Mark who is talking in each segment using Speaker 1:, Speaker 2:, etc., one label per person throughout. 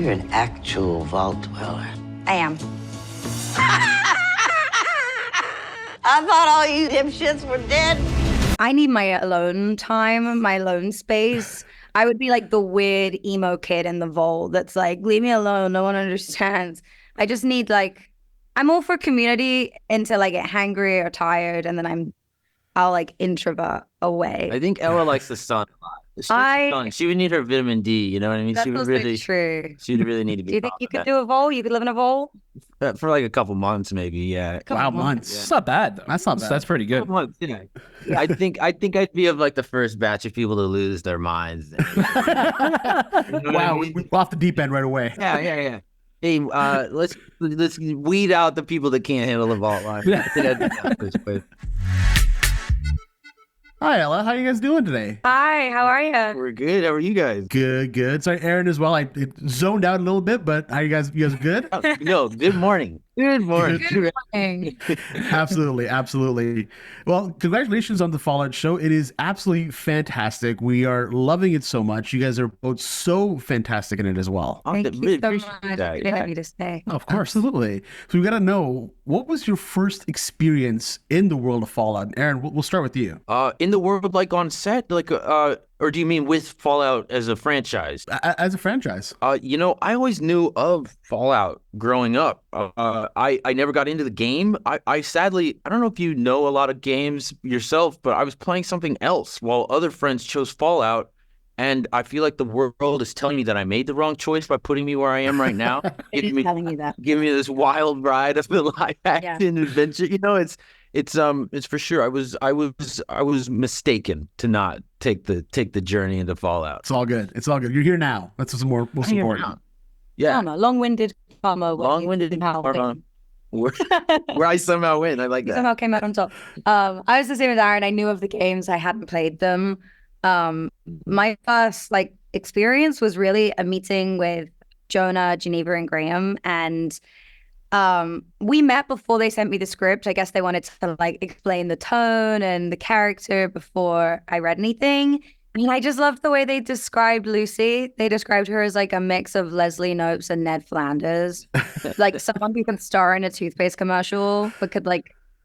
Speaker 1: you're an actual vault dweller.
Speaker 2: I am.
Speaker 1: I thought all you dipshits were dead.
Speaker 2: I need my alone time, my alone space. I would be like the weird emo kid in the vault that's like, leave me alone, no one understands. I just need like, I'm all for community until I get hangry or tired, and then I'll like introvert away.
Speaker 3: I think Ella likes the sun a lot. She would need her vitamin D, you know what I mean?
Speaker 2: That's also true.
Speaker 3: She would really need to be.
Speaker 2: Do you think you could do a vault? You could live in a vault?
Speaker 3: For like a couple months, maybe, yeah.
Speaker 4: Wow, months.
Speaker 3: Yeah.
Speaker 4: That's not bad, though. That's not bad. That's pretty good.
Speaker 3: Months, yeah. I think I'd be of like the first batch of people to lose their minds.
Speaker 4: Wow, we're off the deep end right away.
Speaker 3: Yeah. Hey, let's weed out the people that can't handle the vault life. I think I'd be that this way.
Speaker 4: Hi, Ella. How you guys doing today?
Speaker 2: Hi, how are you?
Speaker 3: We're good. How are you guys?
Speaker 4: Good. Sorry, Aaron as well. I zoned out a little bit, but how you guys? You guys good?
Speaker 3: No, good morning. Good morning.
Speaker 2: Good morning.
Speaker 4: Absolutely. Well, congratulations on the Fallout show. It is absolutely fantastic. We are loving it so much. You guys are both so fantastic in it as well.
Speaker 2: Thank you so much. Really
Speaker 3: Yeah.
Speaker 2: happy to stay.
Speaker 4: Of course, absolutely. So we got to know, what was your first experience in the world of Fallout? Aaron, we'll start with you.
Speaker 3: In the world, like on set, like or do you mean with Fallout as a franchise?
Speaker 4: As a franchise.
Speaker 3: You know, I always knew of Fallout growing up. I never got into the game. I sadly, I don't know if you know a lot of games yourself, but I was playing something else while other friends chose Fallout. And I feel like the world is telling me that I made the wrong choice by putting me where I am right now.
Speaker 2: Telling you that.
Speaker 3: Giving me this wild ride of the live action adventure. You know, it's for sure. I was mistaken to not take the journey into Fallout.
Speaker 4: It's all good. You're here now. That's what's most important.
Speaker 3: Yeah.
Speaker 2: Farmer, long-winded farmer.
Speaker 3: Long-winded farmer. Where I somehow win. I like that.
Speaker 2: Somehow came out on top. I was the same as Aaron. I knew of the games. I hadn't played them. My first experience was really a meeting with Jonah, Geneva, and Graham, and we met before they sent me the script. I guess they wanted to explain the tone and the character before I read anything. And I just loved the way they described Lucy. They described her as a mix of Leslie Knope and Ned Flanders, like someone who could star in a toothpaste commercial but could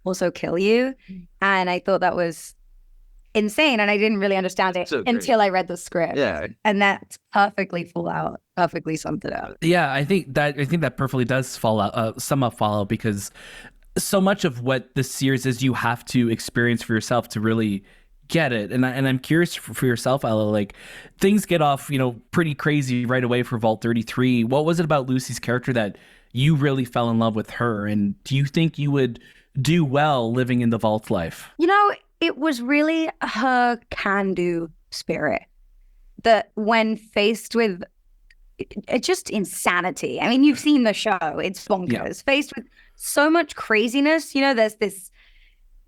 Speaker 2: also kill you. And I thought that was insane, and I didn't really understand it until I read the script.
Speaker 3: Yeah,
Speaker 2: and that perfectly summed it up.
Speaker 5: Yeah, I think that perfectly does sum up Fallout, because so much of what the series is, you have to experience for yourself to really get it. And I'm curious for yourself, Ella, things get off, pretty crazy right away for Vault 33. What was it about Lucy's character that you really fell in love with her? And do you think you would do well living in the Vault life?
Speaker 2: It was really her can-do spirit that when faced with just insanity. I mean, you've seen the show. It's bonkers. Yeah. Faced with so much craziness, there's this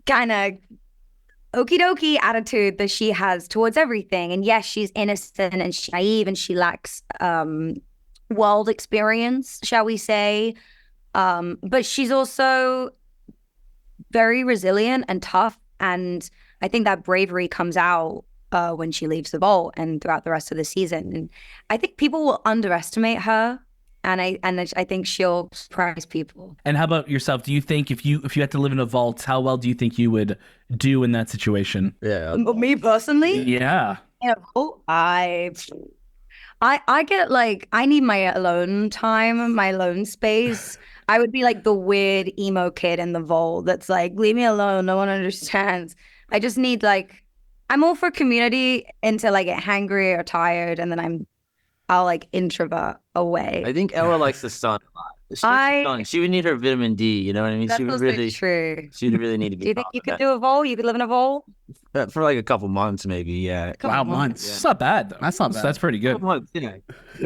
Speaker 2: kind of okie dokie attitude that she has towards everything. And yes, she's innocent and she's naive and she lacks world experience, shall we say. But she's also very resilient and tough. And I think that bravery comes out when she leaves the vault and throughout the rest of the season. And I think people will underestimate her, and I think she'll surprise people. And
Speaker 5: how about yourself? Do you think if you had to live in a vault, how well do you think you would do in that situation?
Speaker 3: Yeah.
Speaker 2: Me personally?
Speaker 5: Yeah.
Speaker 2: I get I need my alone time, my alone space. I would be the weird emo kid in the vault that's leave me alone, no one understands. I just need I'm all for community until I get hangry or tired, and then I'll introvert away.
Speaker 3: I think Ella likes the sun a lot. She would need her vitamin D, you know what I mean?
Speaker 2: That's true.
Speaker 3: She would really need to be.
Speaker 2: Do you think you could do a vault? You could live in a vault?
Speaker 3: For a couple months, maybe, yeah.
Speaker 4: Wow, months.
Speaker 5: Yeah. It's not bad, though. That's not bad. That's pretty good.
Speaker 3: Months, yeah.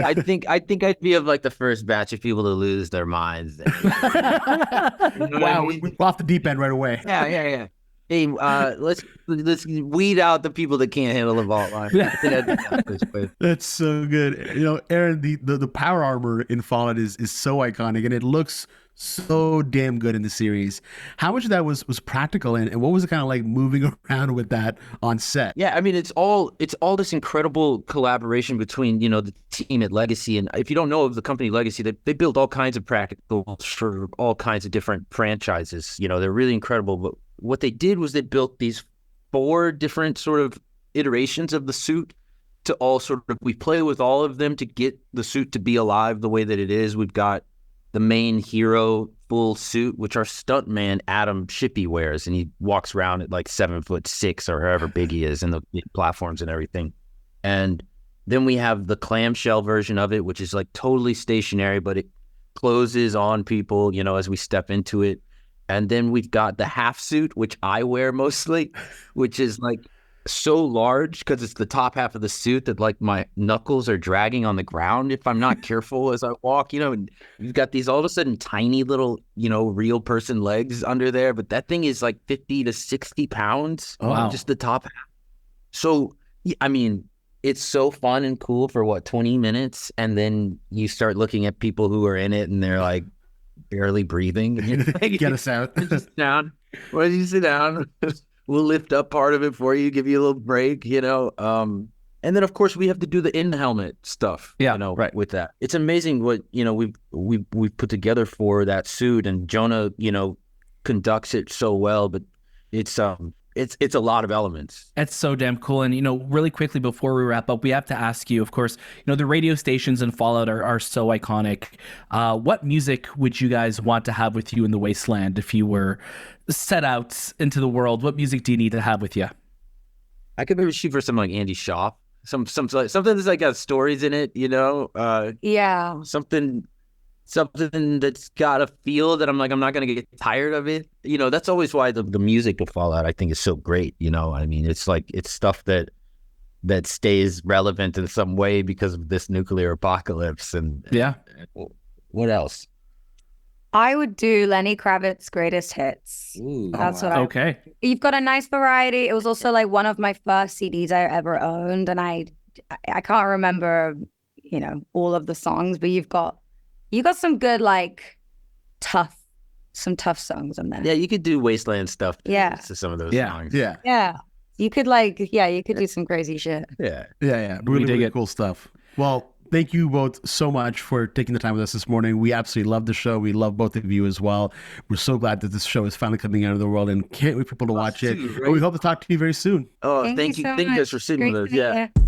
Speaker 3: I think I'd be of the first batch of people to lose their minds.
Speaker 4: Wow, we're off the deep end right away.
Speaker 3: Yeah. Hey, let's weed out the people that can't handle the vault line. I think that's way.
Speaker 4: That's so good. You know, Aaron, the power armor in Fallout is so iconic, and it looks so damn good in the series. How much of that was practical, and what was it kind of like moving around with that on set?
Speaker 3: Yeah, I mean, it's all this incredible collaboration between, you know, the team at Legacy. And if you don't know of the company Legacy, they build all kinds of practicals for all kinds of different franchises. You know, they're really incredible. But what they did was they built these 4 different sort of iterations of the suit to all sort of, we play with all of them to get the suit to be alive the way that it is. We've got the main hero full suit, which our stuntman Adam Shippey wears, and he walks around at like 7'6" or however big he is, and the big platforms and everything. And then we have the clamshell version of it, which is like totally stationary, but it closes on people, you know, as we step into it. And then we've got the half suit, which I wear mostly, which is like so large because it's the top half of the suit that like my knuckles are dragging on the ground if I'm not careful as I walk, you know. And you've got these all of a sudden tiny little, you know, real person legs under there, but that thing is like 50 to 60 pounds.
Speaker 5: Oh, wow.
Speaker 3: Just the top half. So I mean, it's so fun and cool for what, 20 minutes, and then you start looking at people who are in it and they're like barely breathing. And you're like,
Speaker 4: Get us out.
Speaker 3: sit down. Why don't you sit down? We'll lift up part of it for you, give you a little break, you know. And then of course we have to do the in-helmet stuff,
Speaker 5: Yeah,
Speaker 3: you know,
Speaker 4: right.
Speaker 3: with that. It's amazing what, you know, we've put together for that suit, and Jonah, you know, conducts it so well, but it's a lot of elements.
Speaker 5: That's so damn cool. And, you know, really quickly before we wrap up, we have to ask you, of course, you know, the radio stations in Fallout are so iconic. What music would you guys want to have with you in the Wasteland if you were set out into the world? What music do you need to have with you?
Speaker 3: I could maybe shoot for something like Andy Shaw. Something that's like got stories in it, you know?
Speaker 2: Yeah.
Speaker 3: Something that's got a feel that I'm like, I'm not going to get tired of it. You know, that's always why the music of Fallout, I think, is so great. You know, I mean, it's like, it's stuff that stays relevant in some way because of this nuclear apocalypse. And
Speaker 5: Yeah.
Speaker 3: what else?
Speaker 2: I would do Lenny Kravitz's greatest hits.
Speaker 3: Ooh.
Speaker 2: That's what
Speaker 5: Okay.
Speaker 2: You've got a nice variety. It was also like one of my first CDs I ever owned, and I can't remember, you know, all of the songs, but you got some good, like, tough songs in there.
Speaker 3: Yeah, you could do Wasteland stuff
Speaker 2: Yeah.
Speaker 3: to some of those
Speaker 5: Yeah.
Speaker 3: songs.
Speaker 4: Yeah.
Speaker 2: Yeah. You could do some crazy shit.
Speaker 3: Yeah.
Speaker 4: Yeah.
Speaker 5: We
Speaker 4: Really,
Speaker 5: dig
Speaker 4: really
Speaker 5: it.
Speaker 4: cool stuff. Well, thank you both so much for taking the time with us this morning. We absolutely love the show. We love both of you as well. We're so glad that this show is finally coming out of the world, and can't wait for people to watch it.
Speaker 3: too, right?
Speaker 4: And we hope to talk to you very soon.
Speaker 3: Oh,
Speaker 2: Thank
Speaker 3: thank
Speaker 2: you
Speaker 3: you.
Speaker 2: so
Speaker 3: Thank you
Speaker 2: much.
Speaker 3: guys for sitting
Speaker 2: Great
Speaker 3: with us.
Speaker 2: to meet
Speaker 3: Yeah.
Speaker 2: you.